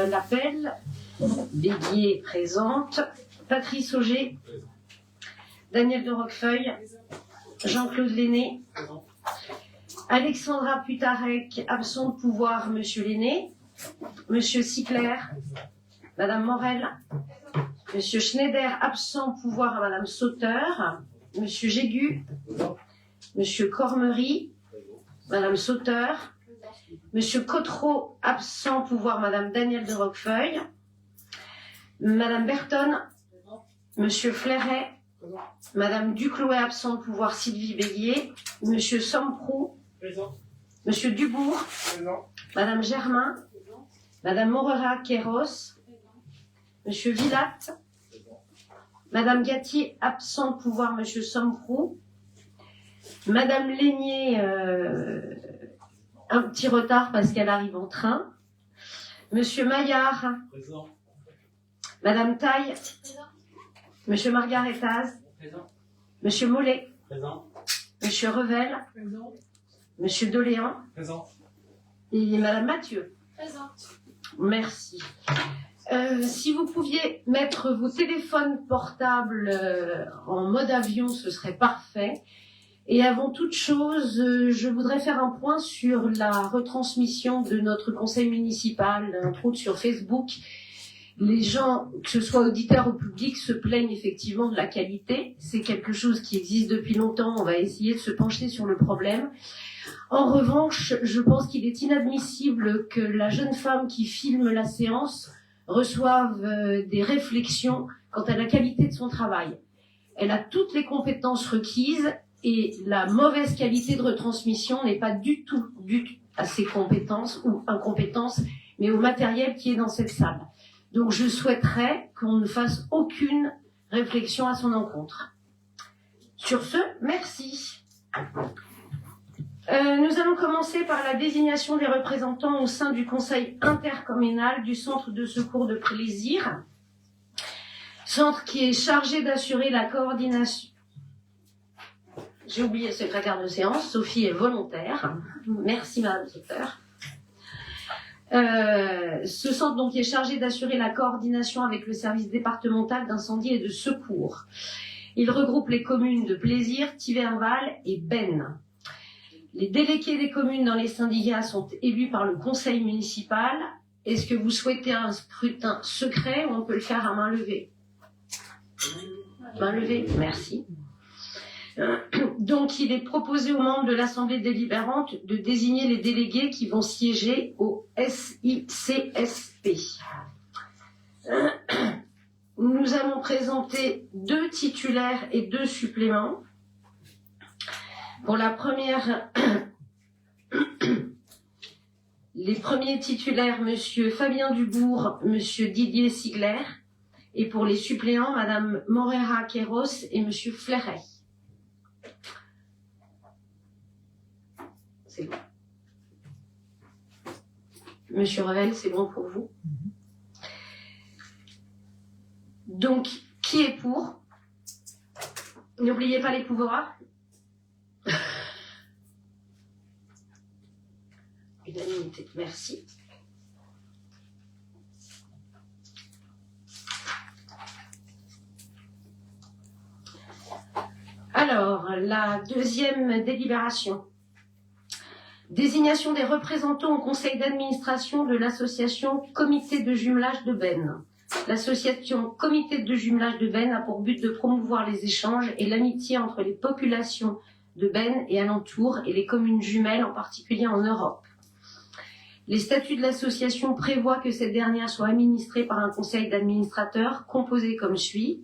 l'appel. Béguier présente. Patrice Auger. Daniel de Roquefeuille. Jean-Claude Lenné. Alexandra Putarec, absent de pouvoir, Monsieur Lenné. Monsieur Sicler. Madame Morel. Monsieur Schneider, absent de pouvoir à Madame Sauteur. Monsieur Jégu. Monsieur Cormery. Madame Sauteur. Monsieur Cotreau, absent pouvoir Madame Danielle de Roquefeuille. Madame Berton. Monsieur Flairet. Madame Duclouet, absent pouvoir Sylvie Béguier. Monsieur Somprou. Monsieur Dubourg. Madame Germain. Madame Morera Queiroz. Monsieur Villatte. Madame Gatti, absent pouvoir Monsieur Somprou. Madame Lénier, un petit retard parce qu'elle arrive en train. Monsieur Maillard. Présent. Madame Taille. Présent. Monsieur Margaretaz. Présent. Monsieur Mollet. Présent. Monsieur Revel. Présent. Monsieur Doléan. Présent. Et Madame Mathieu. Présente. Merci. Si vous pouviez mettre vos téléphones portables en mode avion, ce serait parfait. Et avant toute chose, je voudrais faire un point sur la retransmission de notre conseil municipal, entre autres sur Facebook. Les gens, que ce soit auditeurs ou publics, se plaignent effectivement de la qualité. C'est quelque chose qui existe depuis longtemps. On va essayer de se pencher sur le problème. En revanche, je pense qu'il est inadmissible que la jeune femme qui filme la séance reçoive des réflexions quant à la qualité de son travail. Elle a toutes les compétences requises et la mauvaise qualité de retransmission n'est pas du tout due à ses compétences ou incompétences, mais au matériel qui est dans cette salle. Donc je souhaiterais qu'on ne fasse aucune réflexion à son encontre. Sur ce, merci. Nous allons commencer par la désignation des représentants au sein du conseil intercommunal du centre de secours de Plaisir. Centre qui est chargé d'assurer la coordination. J'ai oublié le secrétaire de séance, Sophie est volontaire. Merci Madame Sauteur. Ce centre donc est chargé d'assurer la coordination avec le service départemental d'incendie et de secours. Il regroupe les communes de Plaisir, Thiverval et Bennes. Les délégués des communes dans les syndicats sont élus par le conseil municipal. Est-ce que vous souhaitez un scrutin secret ou on peut le faire à main levée? Main levée, merci. Donc, il est proposé aux membres de l'Assemblée délibérante de désigner les délégués qui vont siéger au SICSP. Nous allons présenter 2 titulaires et 2 suppléments. Pour la première, les premiers titulaires, Monsieur Fabien Dubourg, Monsieur Didier Sigler, et pour les suppléants, Madame Morera Queiroz et Monsieur Flairet. C'est bon. Monsieur Revel, c'est bon pour vous? Donc, qui est pour? N'oubliez pas les pouvoirs. Unanimité, merci. Alors, la deuxième délibération. Désignation des représentants au conseil d'administration de l'association Comité de jumelage de Bennes. L'association Comité de jumelage de Bennes a pour but de promouvoir les échanges et l'amitié entre les populations de Bennes et alentours et les communes jumelles, en particulier en Europe. Les statuts de l'association prévoient que cette dernière soit administrée par un conseil d'administrateurs composé comme suit: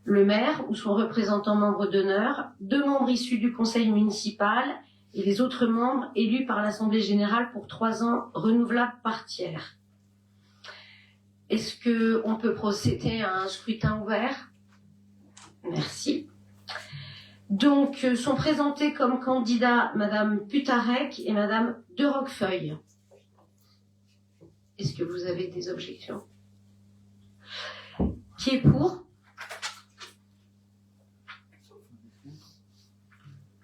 le maire ou son représentant membre d'honneur, 2 membres issus du conseil municipal et les autres membres élus par l'Assemblée générale pour 3 ans renouvelables par tiers. Est-ce qu'on peut procéder à un scrutin ouvert? Merci. Donc, sont présentés comme candidats Madame Putarec et Madame de Roquefeuille. Est-ce que vous avez des objections? Qui est pour?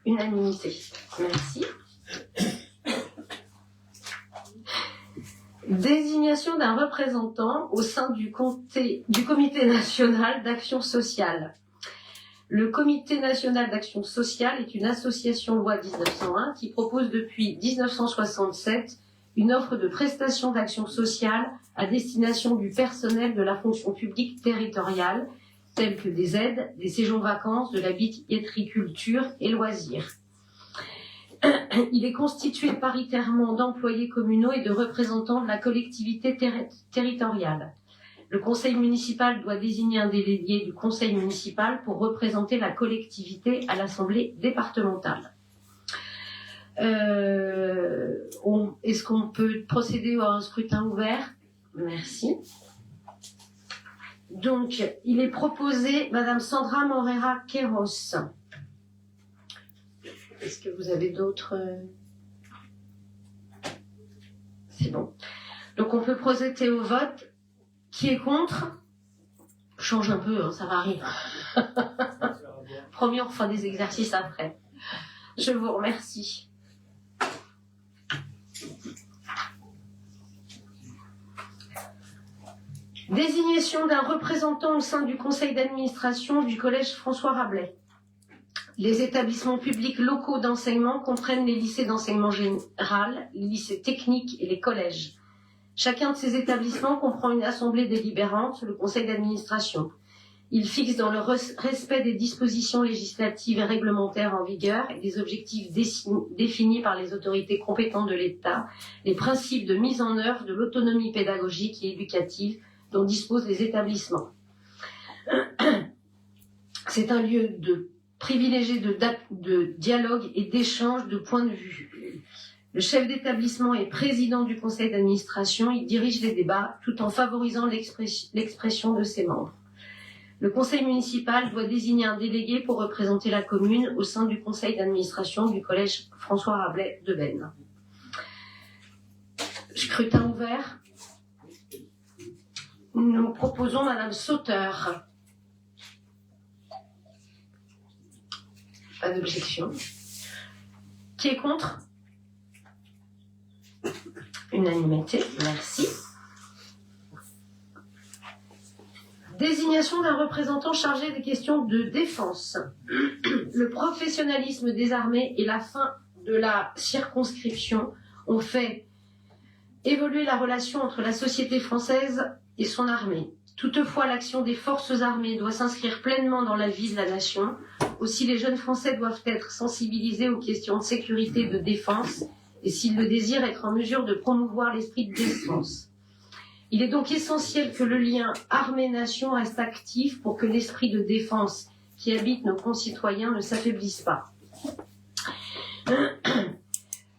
Unanimité. Merci. Désignation d'un représentant au sein du Comité national d'action sociale. Le Comité national d'action sociale est une association loi 1901 qui propose depuis 1967 une offre de prestations d'action sociale à destination du personnel de la fonction publique territoriale, telles que des aides, des séjours vacances, de la billetterie-culture et loisirs. Il est constitué paritairement d'employés communaux et de représentants de la collectivité territoriale. Le conseil municipal doit désigner un délégué du conseil municipal pour représenter la collectivité à l'assemblée départementale. Est-ce qu'on peut procéder à un scrutin ouvert? Merci. Donc, il est proposé Madame Sandra Morera Queiroz. Est-ce que vous avez d'autres? C'est bon. Donc, on peut procéder au vote. Qui est contre? Change un peu, hein, ça varie. Promis, on refera des exercices après. Je vous remercie. Désignation d'un représentant au sein du conseil d'administration du collège François Rabelais. Les établissements publics locaux d'enseignement comprennent les lycées d'enseignement général, les lycées techniques et les collèges. Chacun de ces établissements comprend une assemblée délibérante, le conseil d'administration. Il fixe dans le respect des dispositions législatives et réglementaires en vigueur et des objectifs définis par les autorités compétentes de l'État, les principes de mise en œuvre de l'autonomie pédagogique et éducative dont disposent les établissements. C'est un lieu privilégié de dialogue et d'échange de points de vue. Le chef d'établissement est président du conseil d'administration, il dirige les débats tout en favorisant l'expression de ses membres. Le conseil municipal doit désigner un délégué pour représenter la commune au sein du conseil d'administration du collège François Rabelais de Veynes. Scrutin ouvert. Nous proposons Madame Sauteur. Pas d'objection. Qui est contre? Unanimité, merci. Désignation d'un représentant chargé des questions de défense. Le professionnalisme des armées et la fin de la circonscription ont fait évoluer la relation entre la société française et son armée. Toutefois, l'action des forces armées doit s'inscrire pleinement dans la vie de la nation. Aussi, les jeunes Français doivent être sensibilisés aux questions de sécurité et de défense et s'ils le désirent, être en mesure de promouvoir l'esprit de défense. Il est donc essentiel que le lien armée-nation reste actif pour que l'esprit de défense qui habite nos concitoyens ne s'affaiblisse pas.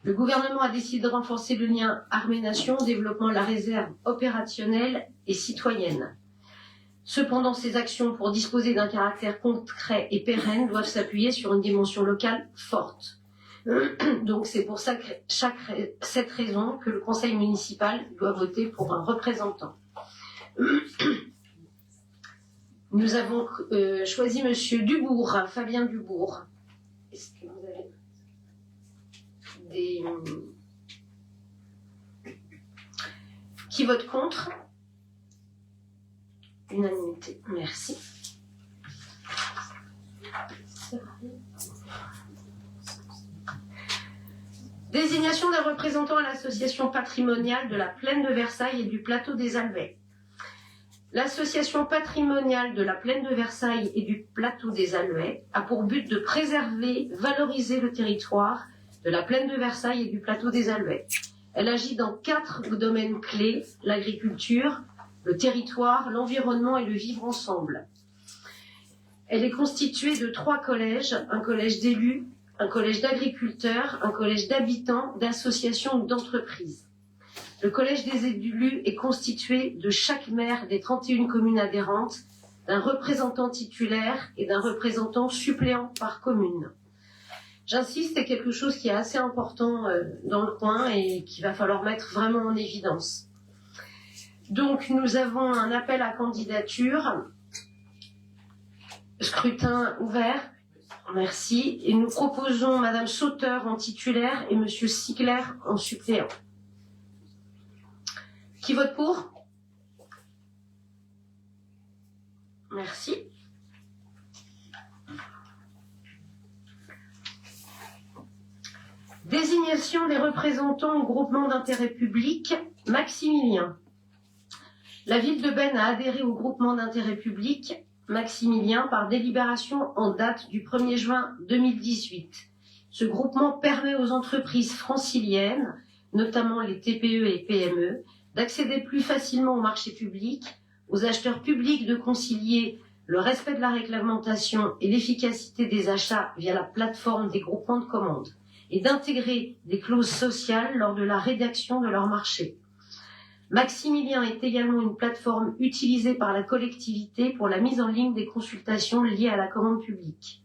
Le gouvernement a décidé de renforcer le lien armée-nation en développant la réserve opérationnelle et citoyenne. Cependant, ces actions, pour disposer d'un caractère concret et pérenne, doivent s'appuyer sur une dimension locale forte. Donc c'est pour ça que cette raison que le conseil municipal doit voter pour un représentant. Nous avons choisi Monsieur Dubourg, Fabien Dubourg. Est-ce que vous avez des... Qui vote contre? Unanimité. Merci. Désignation d'un représentant à l'association patrimoniale de la Plaine de Versailles et du plateau des Alvets. L'association patrimoniale de la Plaine de Versailles et du plateau des Alvets a pour but de préserver, valoriser le territoire de la Plaine de Versailles et du plateau des Alvets. Elle agit dans 4 domaines clés: l'agriculture, le territoire, l'environnement et le vivre ensemble. Elle est constituée de 3 collèges, un collège d'élus, un collège d'agriculteurs, un collège d'habitants, d'associations ou d'entreprises. Le collège des élus est constitué de chaque maire des 31 communes adhérentes, d'un représentant titulaire et d'un représentant suppléant par commune. J'insiste, c'est quelque chose qui est assez important dans le coin et qu'il va falloir mettre vraiment en évidence. Donc nous avons un appel à candidature, scrutin ouvert. Merci. Et nous proposons Madame Sauteur en titulaire et Monsieur Sigler en suppléant. Qui vote pour? Merci. Désignation des représentants au groupement d'intérêt public, Maximilien. La ville de Beynes a adhéré au groupement d'intérêt public, Maximilien, par délibération en date du 1er juin 2018. Ce groupement permet aux entreprises franciliennes, notamment les TPE et PME, d'accéder plus facilement au marché public, aux acheteurs publics de concilier le respect de la réglementation et l'efficacité des achats via la plateforme des groupements de commandes et d'intégrer des clauses sociales lors de la rédaction de leur marché. Maximilien est également une plateforme utilisée par la collectivité pour la mise en ligne des consultations liées à la commande publique.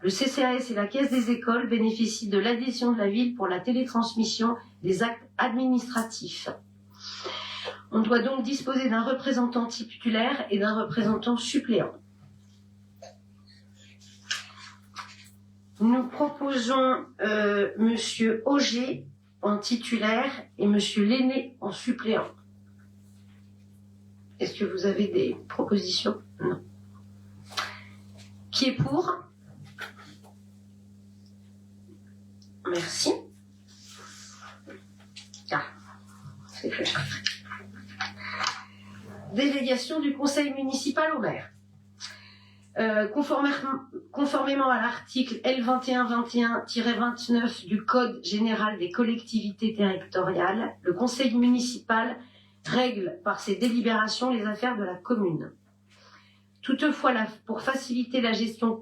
Le CCAS et la Caisse des écoles bénéficient de l'adhésion de la ville pour la télétransmission des actes administratifs. On doit donc disposer d'un représentant titulaire et d'un représentant suppléant. Nous proposons Monsieur Auger en titulaire et Monsieur Lenné en suppléant. Est-ce que vous avez des propositions? Non. Qui est pour? Merci. Ah, c'est fait. Délégation du conseil municipal au maire. Conformément à l'article L2121-29 du Code général des collectivités territoriales, le conseil municipal règle par ses délibérations les affaires de la commune. Toutefois, pour faciliter la gestion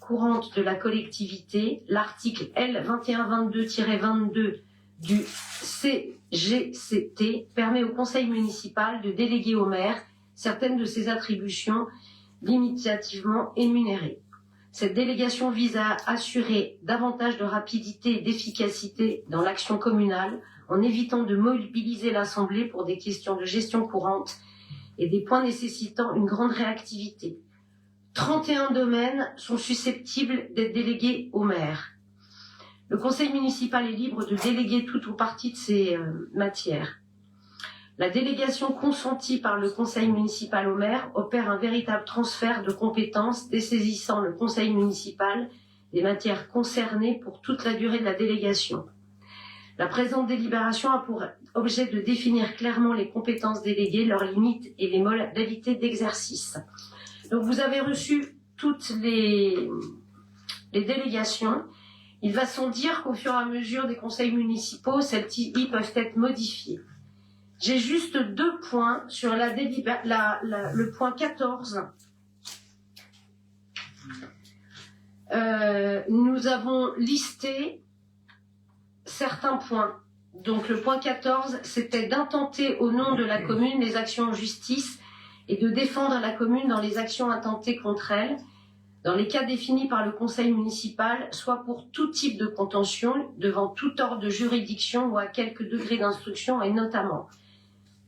courante de la collectivité, l'article L2122-22 du CGCT permet au conseil municipal de déléguer au maire certaines de ses attributions limitativement énumérées. Cette délégation vise à assurer davantage de rapidité et d'efficacité dans l'action communale en évitant de mobiliser l'Assemblée pour des questions de gestion courante et des points nécessitant une grande réactivité. 31 domaines sont susceptibles d'être délégués au maire. Le conseil municipal est libre de déléguer toute ou partie de ces matières. La délégation consentie par le conseil municipal au maire opère un véritable transfert de compétences dessaisissant le conseil municipal des matières concernées pour toute la durée de la délégation. La présente délibération a pour objet de définir clairement les compétences déléguées, leurs limites et les modalités d'exercice. Donc vous avez reçu toutes les délégations. Il va sans dire qu'au fur et à mesure des conseils municipaux, celles-ci peuvent être modifiées. J'ai juste 2 points sur le point 14. Nous avons listé certains points. Donc le point 14, c'était d'intenter au nom de la commune les actions en justice et de défendre la commune dans les actions intentées contre elle, dans les cas définis par le conseil municipal, soit pour tout type de contention, devant tout ordre de juridiction ou à quelque degré d'instruction, et notamment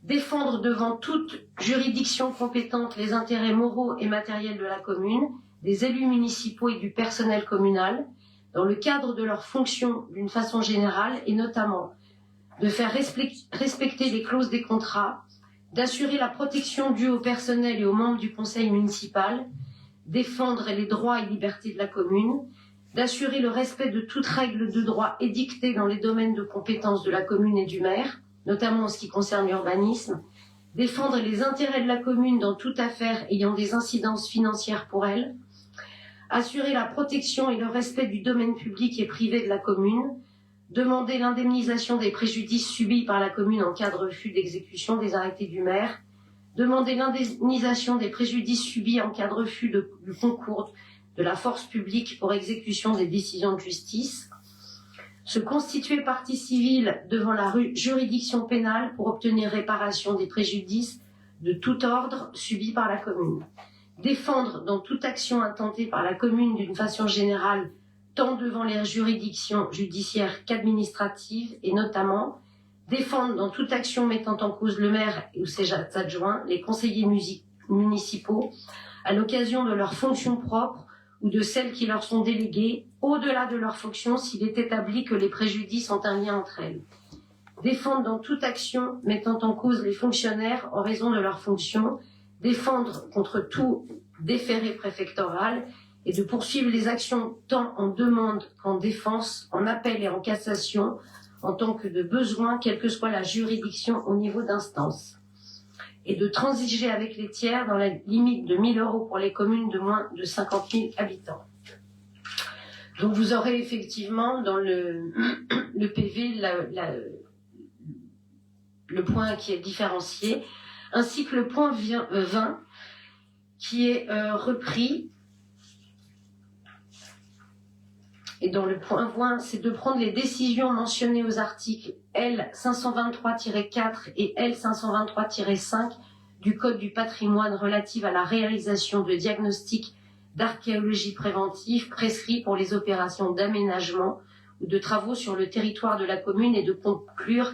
défendre devant toute juridiction compétente les intérêts moraux et matériels de la commune, des élus municipaux et du personnel communal, dans le cadre de leurs fonctions d'une façon générale, et notamment de faire respecter les clauses des contrats, d'assurer la protection due au personnel et aux membres du conseil municipal, défendre les droits et libertés de la commune, d'assurer le respect de toute règle de droit édictée dans les domaines de compétences de la commune et du maire, notamment en ce qui concerne l'urbanisme, défendre les intérêts de la commune dans toute affaire ayant des incidences financières pour elle, assurer la protection et le respect du domaine public et privé de la commune, demander l'indemnisation des préjudices subis par la commune en cas de refus d'exécution des arrêtés du maire, demander l'indemnisation des préjudices subis en cas de refus du concours de la force publique pour exécution des décisions de justice, se constituer partie civile devant la juridiction pénale pour obtenir réparation des préjudices de tout ordre subis par la commune, défendre dans toute action intentée par la commune d'une façon générale, tant devant les juridictions judiciaires qu'administratives, et notamment défendre dans toute action mettant en cause le maire ou ses adjoints, les conseillers municipaux, à l'occasion de leurs fonctions propres ou de celles qui leur sont déléguées, au-delà de leurs fonctions s'il est établi que les préjudices ont un lien entre elles. défendre dans toute action mettant en cause les fonctionnaires en raison de leurs fonctions, défendre contre tout déféré préfectoral et de poursuivre les actions tant en demande qu'en défense, en appel et en cassation, en tant que de besoin, quelle que soit la juridiction au niveau d'instance. Et de transiger avec les tiers dans la limite de 1 000 € pour les communes de moins de 50 000 habitants. Donc vous aurez effectivement dans le PV le point qui est différencié, ainsi que le point 20 qui est repris. Et dans le point 20, c'est de prendre les décisions mentionnées aux articles L 523-4 et L 523-5 du Code du patrimoine relatives à la réalisation de diagnostics d'archéologie préventive prescrits pour les opérations d'aménagement ou de travaux sur le territoire de la commune et de conclure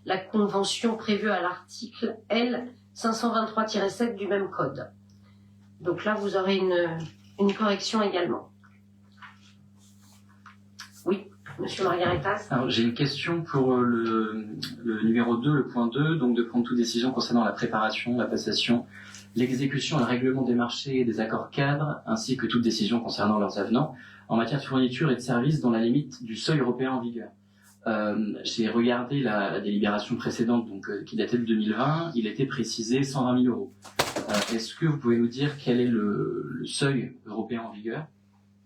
la convention prévue à l'article L 523-7 du même code. Donc là, vous aurez une correction également. Oui, Monsieur Margaritas. Alors, j'ai une question pour le numéro 2, le point 2, donc de prendre toute décision concernant la préparation, la passation, l'exécution et le règlement des marchés et des accords cadres, ainsi que toute décision concernant leurs avenants, en matière de fourniture et de services dans la limite du seuil européen en vigueur. J'ai regardé la délibération précédente, donc qui datait de 2020, il était précisé 120 000 €. Est-ce que vous pouvez nous dire quel est le seuil européen en vigueur ?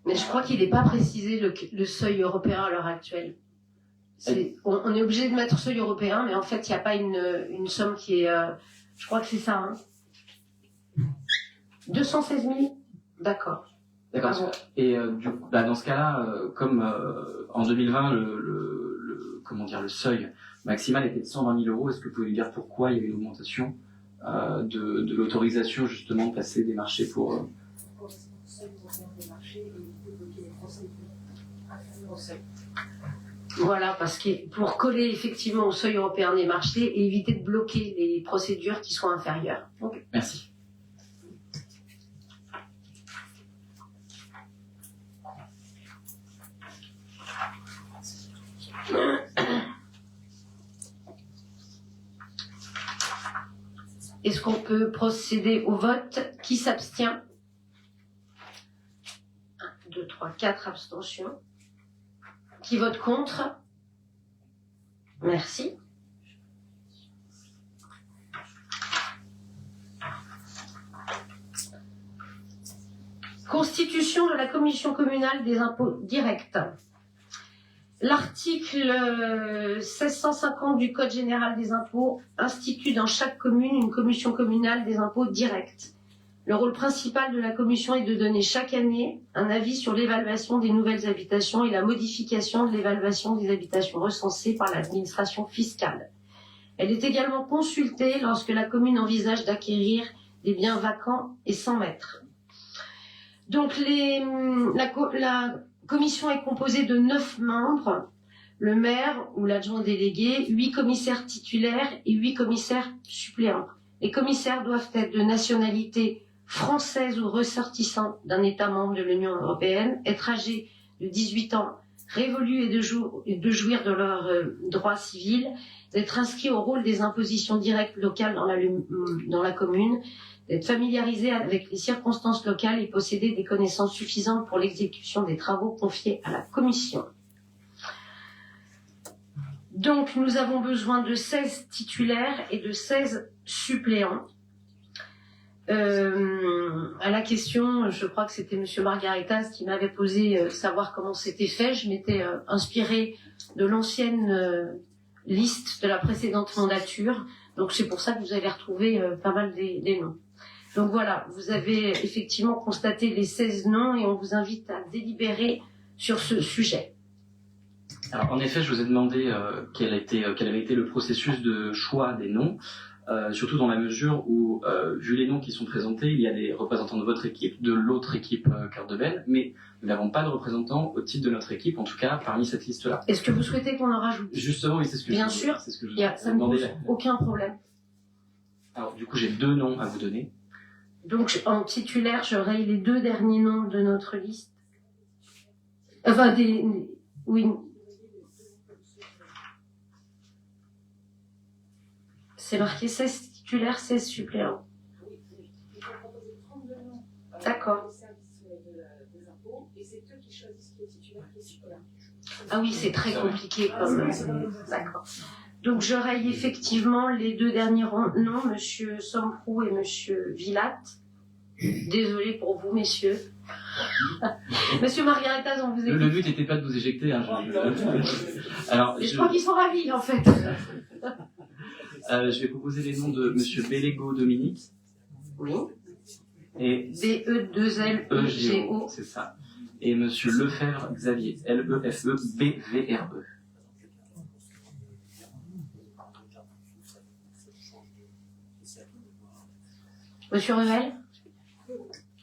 Mais je crois qu'il n'est pas précisé le seuil européen à l'heure actuelle. On est obligé de mettre seuil européen, mais en fait, il n'y a pas une somme qui est... je crois que c'est ça. Hein. 216 000 ? D'accord. D'accord. Ah bon. Et du coup, dans ce cas-là, comme en 2020, le seuil maximal était de 120 000 €, est-ce que vous pouvez nous dire pourquoi il y a eu une augmentation de l'autorisation justement de passer des marchés pour... Voilà, parce que pour coller effectivement au seuil européen des marchés et éviter de bloquer les procédures qui soient inférieures. Okay. Merci. Est-ce qu'on peut procéder au vote? Qui s'abstient? 1, 2, 3, 4 abstentions. Qui vote contre? Merci. Constitution de la Commission communale des impôts directs. L'article 1650 du Code général des impôts institue dans chaque commune une commission communale des impôts directs. Le rôle principal de la commission est de donner chaque année un avis sur l'évaluation des nouvelles habitations et la modification de l'évaluation des habitations recensées par l'administration fiscale. Elle est également consultée lorsque la commune envisage d'acquérir des biens vacants et sans maître. Donc la commission est composée de 9 membres, le maire ou l'adjoint délégué, 8 commissaires titulaires et 8 commissaires suppléants. Les commissaires doivent être de nationalité française ou ressortissant d'un État membre de l'Union européenne, être âgés de 18 ans, révolus et de jouir de leurs droits civils, d'être inscrits au rôle des impositions directes locales dans la commune, d'être familiarisés avec les circonstances locales et posséder des connaissances suffisantes pour l'exécution des travaux confiés à la commission. Donc, nous avons besoin de 16 titulaires et de 16 suppléants. À la question, je crois que c'était Monsieur Margaritas qui m'avait posé savoir comment c'était fait. Je m'étais inspirée de l'ancienne liste de la précédente mandature. Donc, c'est pour ça que vous avez retrouvé pas mal des noms. Donc voilà, vous avez effectivement constaté les 16 noms et on vous invite à délibérer sur ce sujet. Alors en effet, je vous ai demandé quel avait été le processus de choix des noms, surtout dans la mesure où, vu les noms qui sont présentés, il y a des représentants de votre équipe, de l'autre équipe Cœur de Benne, mais nous n'avons pas de représentants au titre de notre équipe, en tout cas parmi cette liste-là. Est-ce que vous souhaitez qu'on en rajoute? Justement, oui, c'est ce que Bien sûr, c'est ce que ça ne pose aucun problème. Alors du coup, j'ai 2 noms à vous donner. Donc, en titulaire, j'aurai les 2 derniers noms de notre liste. Enfin, oui. C'est marqué 16 titulaires, 16 suppléants. D'accord. Ah oui, c'est très compliqué comme... D'accord. Donc je raye effectivement les deux derniers noms, Monsieur Somprou et Monsieur Villatte. Désolée pour vous, messieurs. Monsieur Margaritas, on vous écoute. Le but n'était pas de vous éjecter. Hein, Alors, je crois qu'ils sont ravis, en fait. Je vais proposer les noms de Monsieur Bellego Dominique. Oui. Et B-E-2-L-E-G-O. c'est ça. Et Monsieur Lefebvre Xavier. L-E-F-E-B-V-R-E. Monsieur Revel,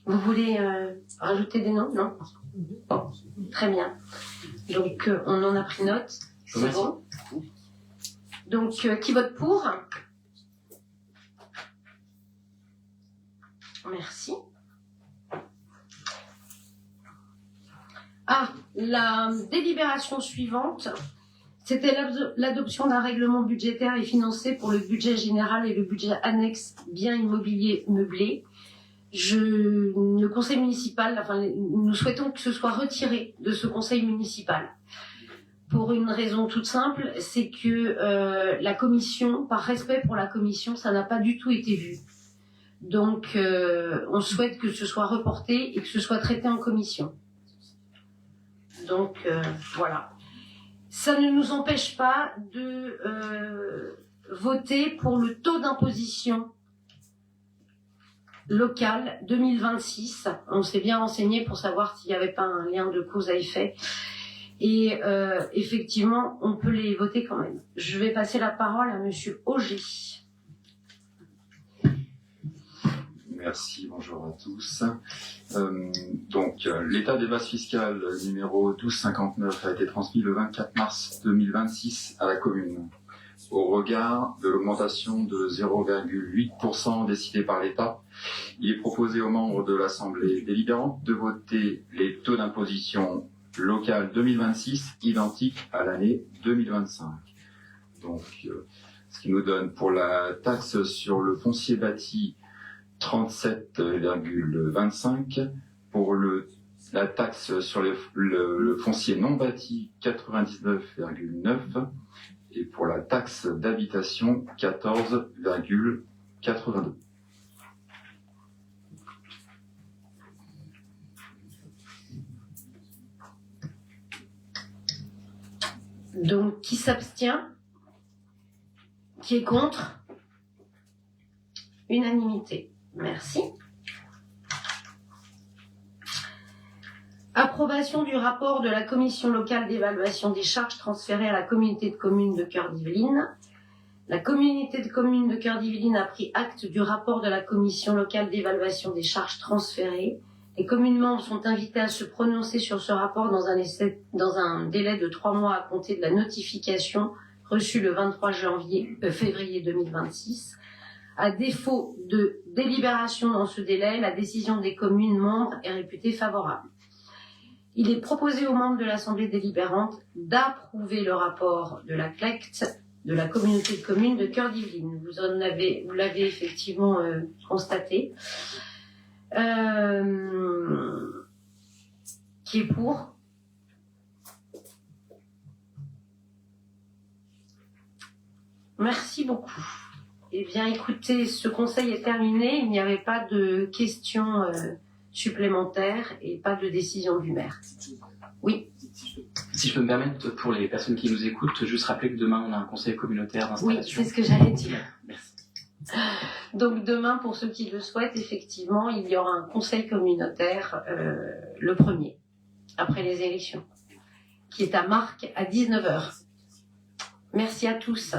vous voulez rajouter des noms? Non? Bon, très bien. Donc, on en a pris note. C'est bon. Donc, qui vote pour? Merci. Ah, la délibération suivante, c'était l'adoption d'un règlement budgétaire et financier pour le budget général et le budget annexe biens immobiliers meublés. Le conseil municipal, nous souhaitons que ce soit retiré de ce conseil municipal. Pour une raison toute simple, c'est que la commission, par respect pour la commission, ça n'a pas du tout été vu. Donc, on souhaite que ce soit reporté et que ce soit traité en commission. Donc, voilà. Ça ne nous empêche pas de voter pour le taux d'imposition local 2026. On s'est bien renseigné pour savoir s'il n'y avait pas un lien de cause à effet. Et effectivement, on peut les voter quand même. Je vais passer la parole à Monsieur Auger. Merci, bonjour à tous. Donc, l'état des bases fiscales numéro 1259 a été transmis le 24 mars 2026 à la commune. Au regard de l'augmentation de 0,8% décidée par l'État, il est proposé aux membres de l'Assemblée délibérante de voter les taux d'imposition locale 2026 identiques à l'année 2025. Donc, ce qui nous donne pour la taxe sur le foncier bâti 37,25, pour la taxe sur le foncier non bâti 99,9 et pour la taxe d'habitation 14,82. Donc, qui s'abstient? Qui est contre? Unanimité. Merci. Approbation du rapport de la commission locale d'évaluation des charges transférées à la communauté de communes de Cœur d'Yvelines. La communauté de communes de Cœur d'Yvelines a pris acte du rapport de la commission locale d'évaluation des charges transférées. Les communes membres sont invitées à se prononcer sur ce rapport dans un délai de 3 mois à compter de la notification reçue le 23 février 2026. À défaut de délibération dans ce délai, la décision des communes membres est réputée favorable. Il est proposé aux membres de l'Assemblée délibérante d'approuver le rapport de la CLECT de la communauté de communes de Cœur d'Yvelines. Vous l'avez effectivement constaté. Qui est pour? Merci beaucoup. Eh bien, écoutez, ce conseil est terminé. Il n'y avait pas de questions supplémentaires et pas de décision du maire. Oui. Si je peux me permettre, pour les personnes qui nous écoutent, juste rappeler que demain, on a un conseil communautaire d'installation. Oui, c'est ce que j'allais dire. Merci. Donc, demain, pour ceux qui le souhaitent, effectivement, il y aura un conseil communautaire le 1er, après les élections, qui est à Marcq à 19h. Merci à tous.